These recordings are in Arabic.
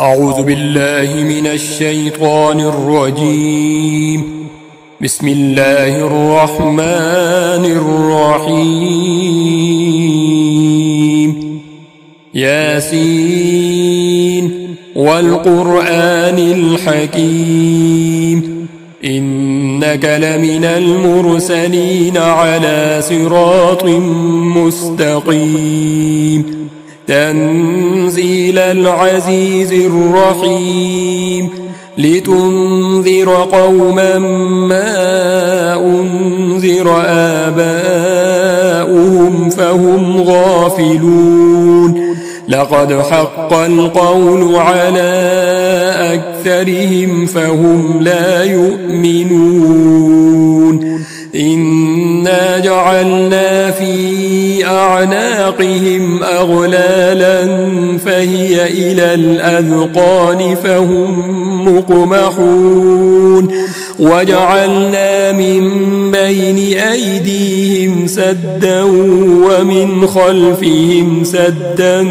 أعوذ بالله من الشيطان الرجيم. بسم الله الرحمن الرحيم. ياسين والقرآن الحكيم إنك لمن المرسلين على صراط مستقيم تنزيل العزيز الرحيم لتنذر قوما ما أنذر آباؤهم فهم غافلون لقد حق القول على أكثرهم فهم لا يؤمنون إنا جعلنا في أعناقهم أغلالا فهي إلى الأذقان فهم مقمحون وجعلنا من بين أيديهم سدا ومن خلفهم سدا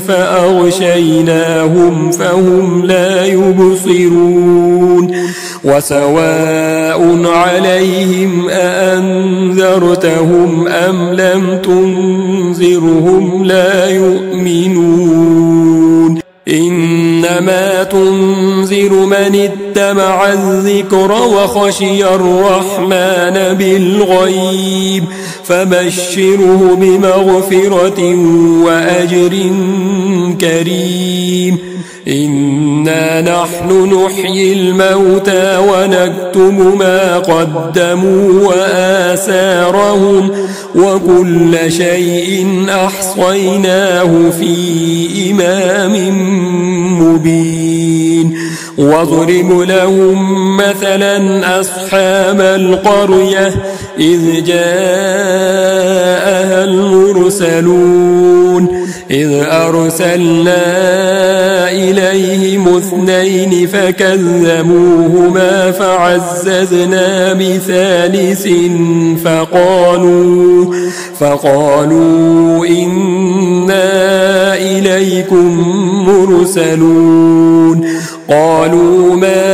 فأغشيناهم فهم لا يبصرون وسواء عليهم أأنذرتهم أم لم تنذرهم لا يؤمنون إنما تنذر من اتبع الذكر وخشي الرحمن بالغيب فبشره بمغفرة وأجر كريم إنا نحن نحيي الموتى ونكتب ما قدموا وآثارهم وكل شيء أحصيناه في إمام مبين واضرب لهم مثلا أصحاب القرية إذ جاءها المرسلون إذ أرسلنا إليهم اثنين فكذبوهما فعززنا بثالث فقالوا إنا إليكم مرسلون قالوا ما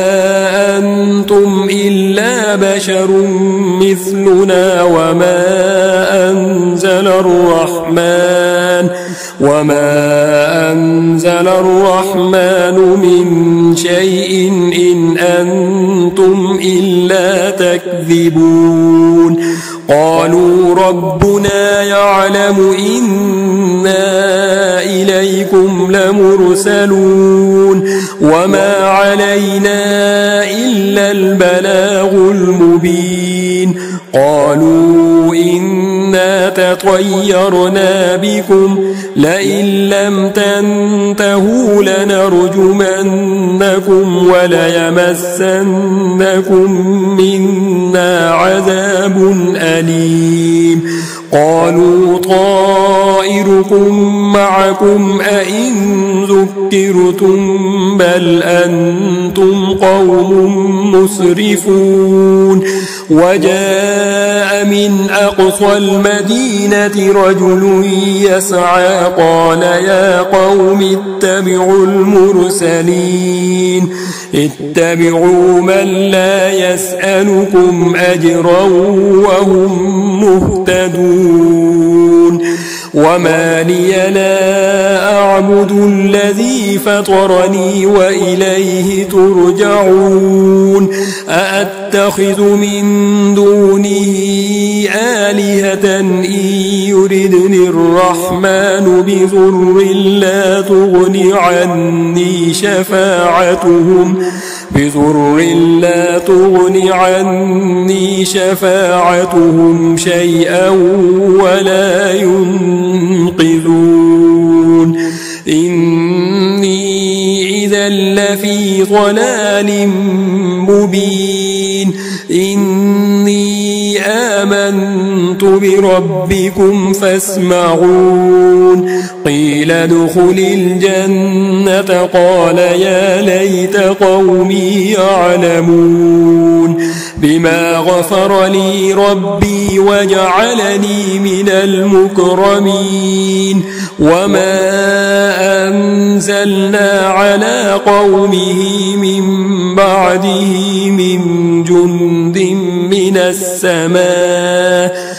أنتم إلا بشر مثلنا وما أنزل الرحمن من شيء إن أنتم إلا تكذبون قالوا ربنا يعلم إنا إليكم لمرسلون وما علينا إلا البلاغ المبين قالوا إنا تطيرنا بكم لئن لم تنتهوا لنرجمنكم وليمسنكم منا عذاب أليم قالوا طائركم معكم أئن ذكرتم بل أنتم قوم مسرفون وجاء من أقصى المدينة رجل يسعى قال يا قوم اتبعوا المرسلين اتبعوا من لا يسألكم أجرا وهم مهتدون وما لي لا أعبد الذي فطرني وإليه ترجعون أأتخذ من دونه آلهة إن يردني الرحمن بضر لا تغن عني شفاعتهم شيئا ولا ينقذون إني إذا لفي ضلال مبين إني آمنت بربكم فاسمعون قيل ادخل الجنة قال يا ليت قومي يعلمون بما غفر لي ربي وجعلني من المكرمين وما أنزلنا على قومه من بعده من جند من السماء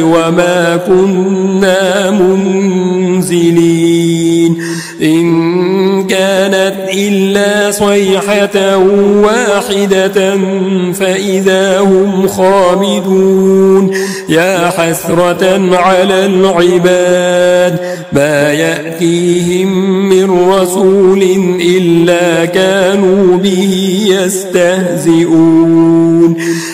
وما كنا منزلين إن كانت إلا صيحة واحدة فإذا هم خامدون يا حسرة على العباد ما يأتيهم من رسول إلا كانوا به يستهزئون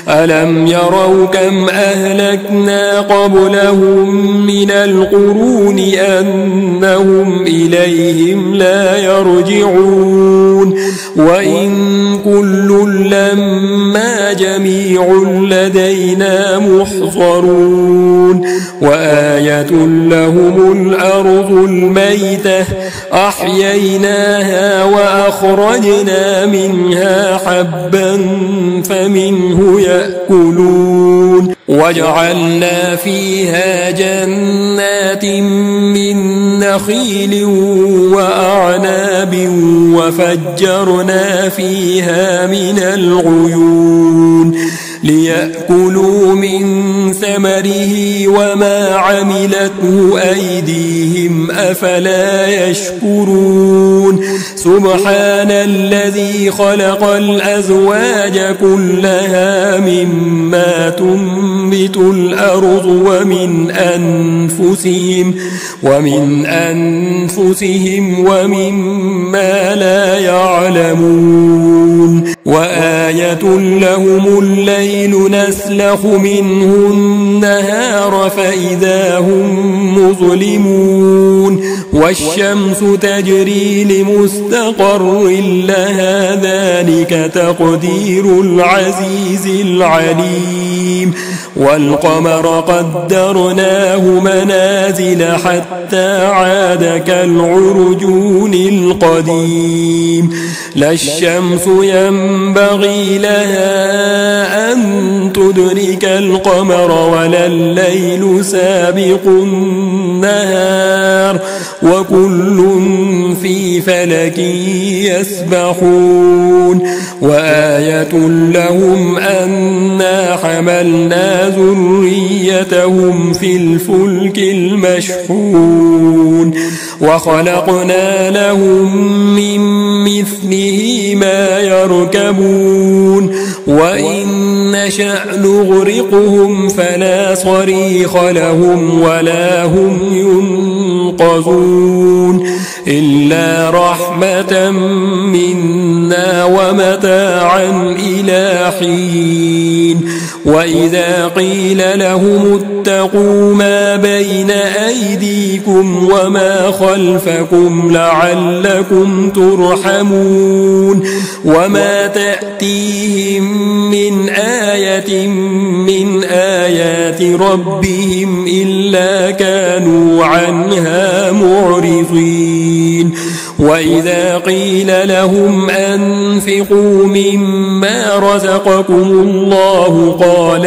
ألم يروا كم أهلكنا قبلهم من القرون أنهم إليهم لا يرجعون وإن كل لما جميع لدينا محضرون وآية لهم الأرض الميتة أحييناها وأخرجنا منها حبا فمنه يأكلون وجعلنا فيها جنات من نخيل وأعناب وفجرنا فيها من العيون ليأكلوا من ثمره وما عملته أيديهم أفلا يشكرون سبحان الذي خلق الأزواج كلها مما تنبت الأرض ومن أنفسهم ومما لا يعلمون وآية لهم الليل نسلخ منه النهار فإذا هم مظلمون والشمس تجري لمستقر لها ذلك تقدير العزيز العليم والقمر قدرناه منازل حتى عاد كالعرجون القديم لا الشمس ينبغي لها أن تدرك القمر ولا الليل سابق النهار وكل في فلك يسبحون وآية لهم أنا حملنا ذريتهم في الفلك المشحون وخلقنا لهم من مثله ما يركبون وإن نشأ نغرقهم فلا صريخ لهم ولا هم ينقذون إلا رحمة منا ومتاعا إلى حين وإذا قيل لهم اتقوا ما بين أيديكم وما خلفكم لعلكم ترحمون وما تأتيهم من آية من آيات ربهم إلا كانوا عنها معرضين وإذا قيل لهم أنفقوا مما رزقكم الله قال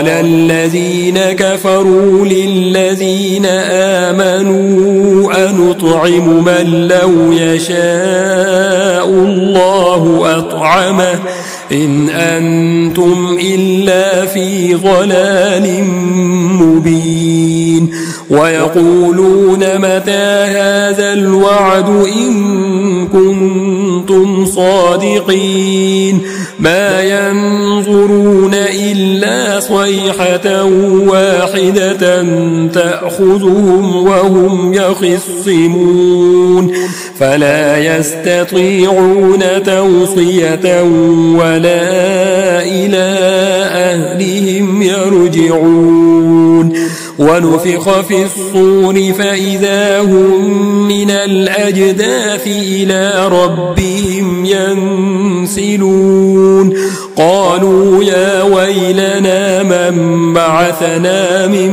الذين كفروا للذين آمنوا أنطعم من لو يشاء الله أطعمه إن أنتم إلا في ضلال مبين ويقولون متى هذا الوعد إن كنتم صادقين ما ينظرون إلا صيحة واحدة تأخذهم وهم يخصمون فلا يستطيعون توصية ولا إلى أهلهم يرجعون ونفخ في الصور فإذا هم من الأجداث إلى ربهم ينسلون قالوا يا ويلنا من بعثنا من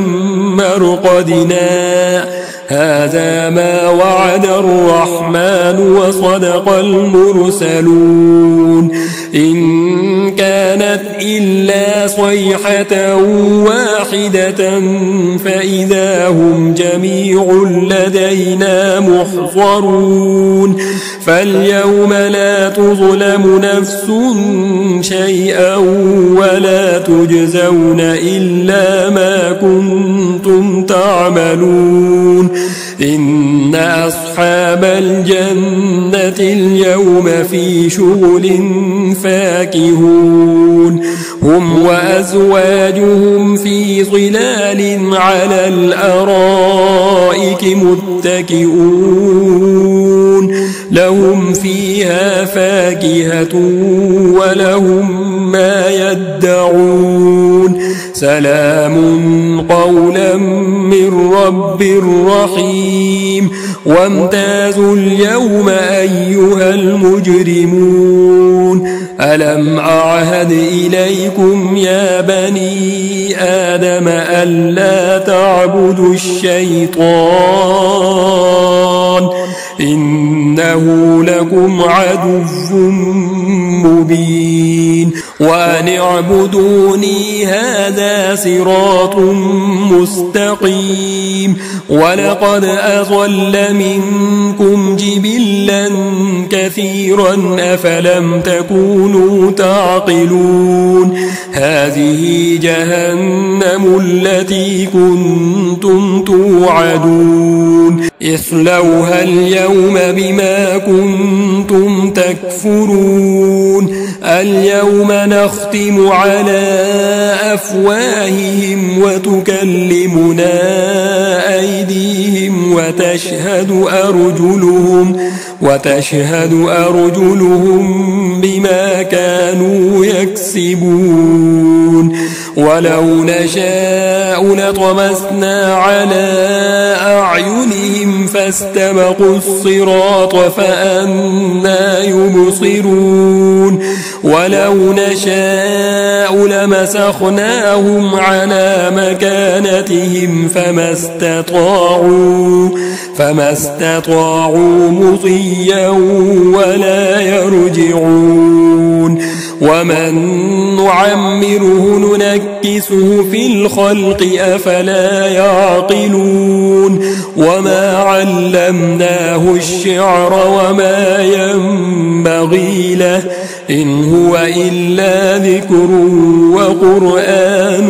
مرقدنا هذا ما وعد الرحمن وصدق المرسلون إن كانت إلا صيحة واحدة فإذا هم جميع لدينا محضرون فاليوم لا تظلم نفس شيئا ولا تجزون إلا ما كنتم تعملون إن أصحاب الجنة اليوم في شغل فاكهون هم وأزواجهم في ظلال على الأرائك متكئون لهم فيها فاكهة ولهم ما يدعون سلام قولا من رب رحيم وامتازوا اليوم أيها المجرمون ألم أعهد إليكم يا بني آدم ألا تعبدوا الشيطان إنه لكم عدو مبين وأن اعبدوني هذا صراط مستقيم ولقد أضل منكم جبلا كثيرا أفلم تكونوا تعقلون هذه جهنم التي كنتم توعدون اصلوها اليوم بما كنتم تكفرون اليوم نختم على أفواههم وتكلمنا أيديهم وتشهد أرجلهم بما كانوا يكسبون ولو نشاء لطمسنا على أعينهم فاستبقوا الصراط فأنى يبصرون ولو نشاء لمسخناهم على مكانتهم فما استطاعوا مضيا ولا يرجعون ومن نعمره ننكسه في الخلق أفلا يعقلون وما علمناه الشعر وما ينبغي له إن هو إلا ذكر وقرآن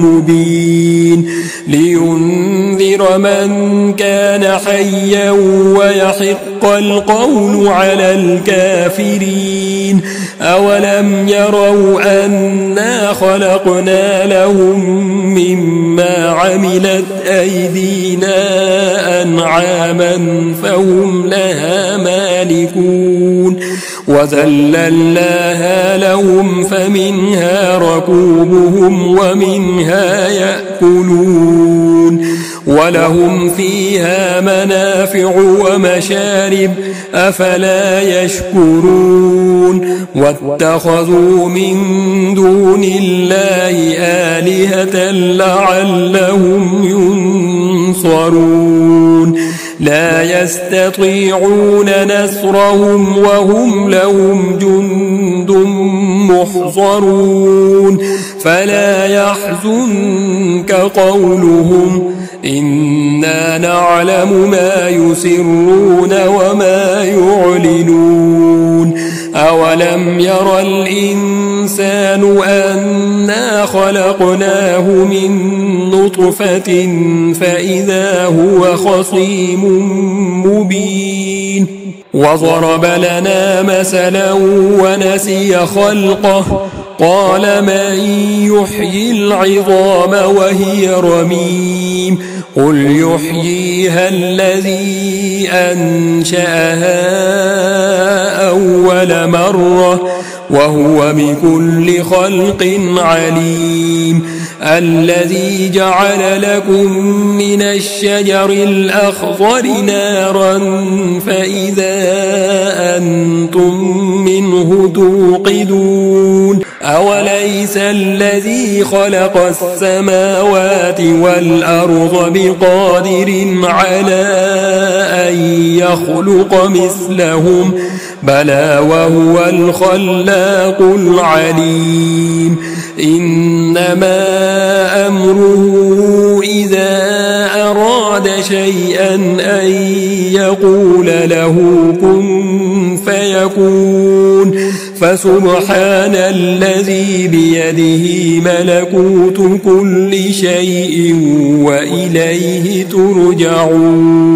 مبين لينذر من كان حيا ويحق القول على الكافرين أولم يروا أنا خلقنا لهم مما عملت أيدينا أنعاما فهم لها مالكون وذللناها لهم فمنها ركوبهم ومنها يأكلون ولهم فيها منافع ومشارب أفلا يشكرون واتخذوا من دون الله آلهة لعلهم ينصرون لا يستطيعون نصرهم وهم لهم جند محضرون فلا يحزنك قولهم إنا نعلم ما يسرون وما يعلنون أولم ير الإنسان أنا خلقناه من نطفة فإذا هو خصيم مبين وضرب لنا مثلا ونسي خلقه قال من يحيي العظام وهي رميم قل يحييها الذي أنشأها أول مرة وهو بكل خلق عليم الذي جعل لكم من الشجر الأخضر نارا فإذا أنتم منه توقدون أوليس الذي خلق السماوات والأرض بقادر على أن يخلق مثلهم بلى وهو الخلاق العليم إنما أمره إذا أراد شيئا أن يقول له كن فيكون فسبحان الذي بيده ملكوت كل شيء وإليه ترجعون